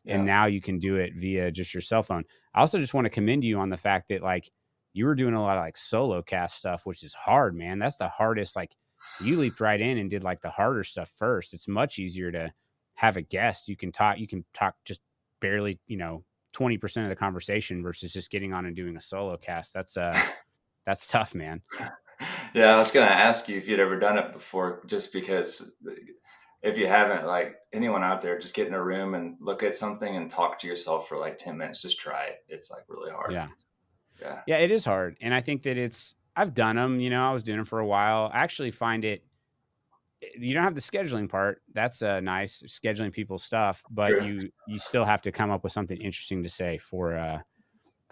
and Yeah. now you can do it via just your cell phone. I also just want to commend you on the fact that like you were doing a lot of like solo cast stuff, which is hard, man. That's the hardest. Like you leaped right in and did like the harder stuff first. It's much easier to have a guest. You can talk just barely, 20% of the conversation versus just getting on and doing a solo cast. That's tough, man. Yeah, I was going to ask you if you'd ever done it before, just because if you haven't, like anyone out there, just get in a room and look at something and talk to yourself for like 10 minutes. Just try it. It's like really hard. Yeah. Yeah. Yeah, it is hard. And I think that I've done them, I was doing them for a while. I actually find you don't have the scheduling part. That's nice, scheduling people's stuff, but True. you still have to come up with something interesting to say for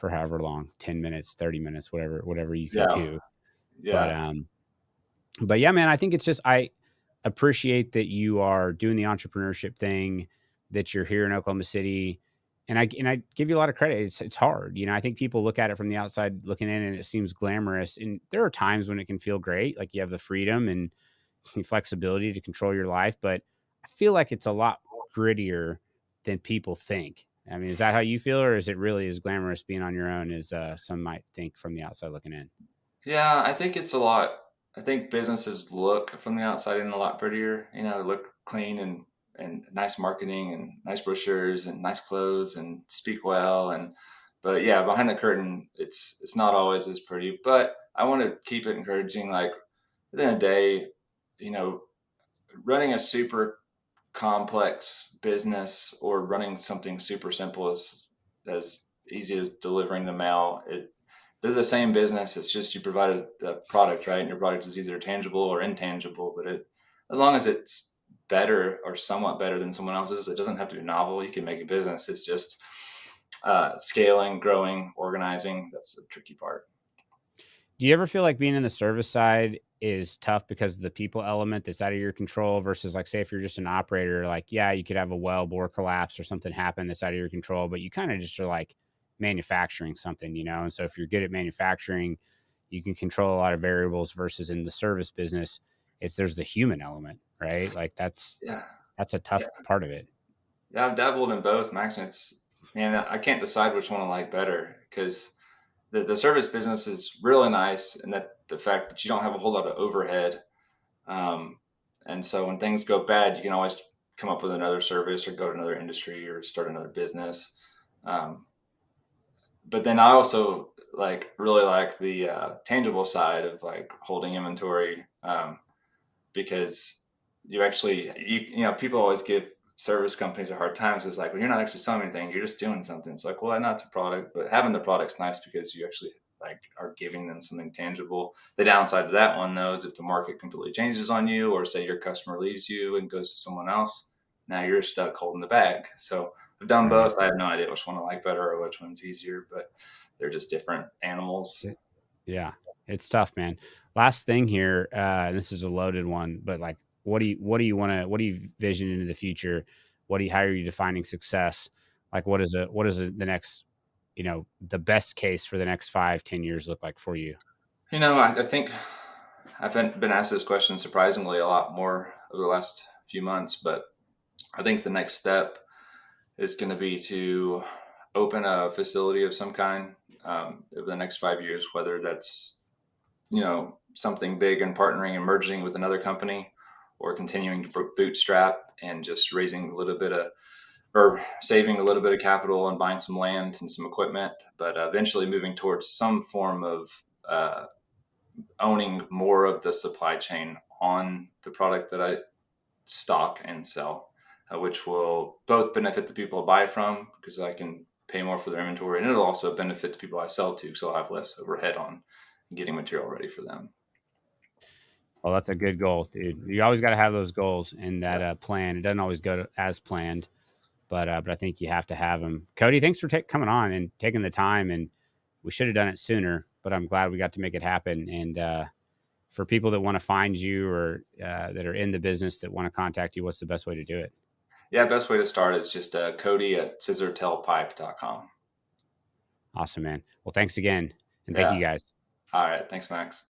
however long, 10 minutes, 30 minutes, whatever you can Yeah. do. But Yeah. but yeah, man, I think it's just I appreciate that you are doing the entrepreneurship thing, that you're here in Oklahoma City. And I give you a lot of credit. It's hard. I think people look at it from the outside looking in and it seems glamorous. And there are times when it can feel great. Like you have the freedom and flexibility to control your life, but I feel like it's a lot grittier than people think. I mean, is that how you feel, or is it really as glamorous being on your own as some might think from the outside looking in? Yeah. I think it's a lot. I think businesses look from the outside in a lot prettier, look clean and nice marketing and nice brochures and nice clothes and speak well. But yeah, behind the curtain, it's not always as pretty, but I want to keep it encouraging. Like at the end of the day, you know, running a super complex business or running something super simple as easy as delivering the mail. They're the same business. It's just you provide a product, right? And your product is either tangible or intangible. But as long as it's better or somewhat better than someone else's, it doesn't have to be novel. You can make a business. It's just scaling, growing, organizing. That's the tricky part. Do you ever feel like being in the service side is tough because of the people element that's out of your control versus like say if you're just an operator, like yeah, you could have a well bore collapse or something happen that's out of your control, but you kind of just are like manufacturing something, you know? And so if you're good at manufacturing, you can control a lot of variables versus in the service business, it's there's the human element, right? Like Yeah. that's a tough Yeah. part of it. Yeah. I've dabbled in both, Max. And man, I can't decide which one I like better because the service business is really nice, and that the fact that you don't have a whole lot of overhead. Um, and so when things go bad, you can always come up with another service or go to another industry or start another business. Um, but then I also really like the tangible side of like holding inventory. Because people always give service companies a hard time. So it's like, well, you're not actually selling anything, you're just doing something. It's like, well, I know it's a product, but having the product's nice because you actually like are giving them something tangible. The downside to that one though is if the market completely changes on you, or say your customer leaves you and goes to someone else, now you're stuck holding the bag. So I've done Right. both. I have no idea which one I like better or which one's easier, but they're just different animals. Yeah, it's tough, man. Last thing here, this is a loaded one, but like, what do you vision into the future? How are you defining success? Like, the next, the best case for the next 5, 10 years look like for you? I think I've been asked this question surprisingly a lot more over the last few months, but I think the next step is going to be to open a facility of some kind over the next 5 years, whether that's, something big and partnering and merging with another company, or continuing to bootstrap and just raising a little bit of, or saving a little bit of capital and buying some land and some equipment, but eventually moving towards some form of owning more of the supply chain on the product that I stock and sell, which will both benefit the people I buy from because I can pay more for their inventory, and it'll also benefit the people I sell to, so I'll have less overhead on getting material ready for them. Well, that's a good goal, dude. You always got to have those goals and that Yeah. plan. It doesn't always as planned, but I think you have to have them. Cody, thanks for coming on and taking the time. And we should have done it sooner, but I'm glad we got to make it happen. And for people that want to find you or that are in the business that want to contact you, what's the best way to do it? Yeah. Best way to start is just Cody at scissortailpipe.com. Awesome, man. Well, thanks again. And thank Yeah. you guys. All right. Thanks, Max.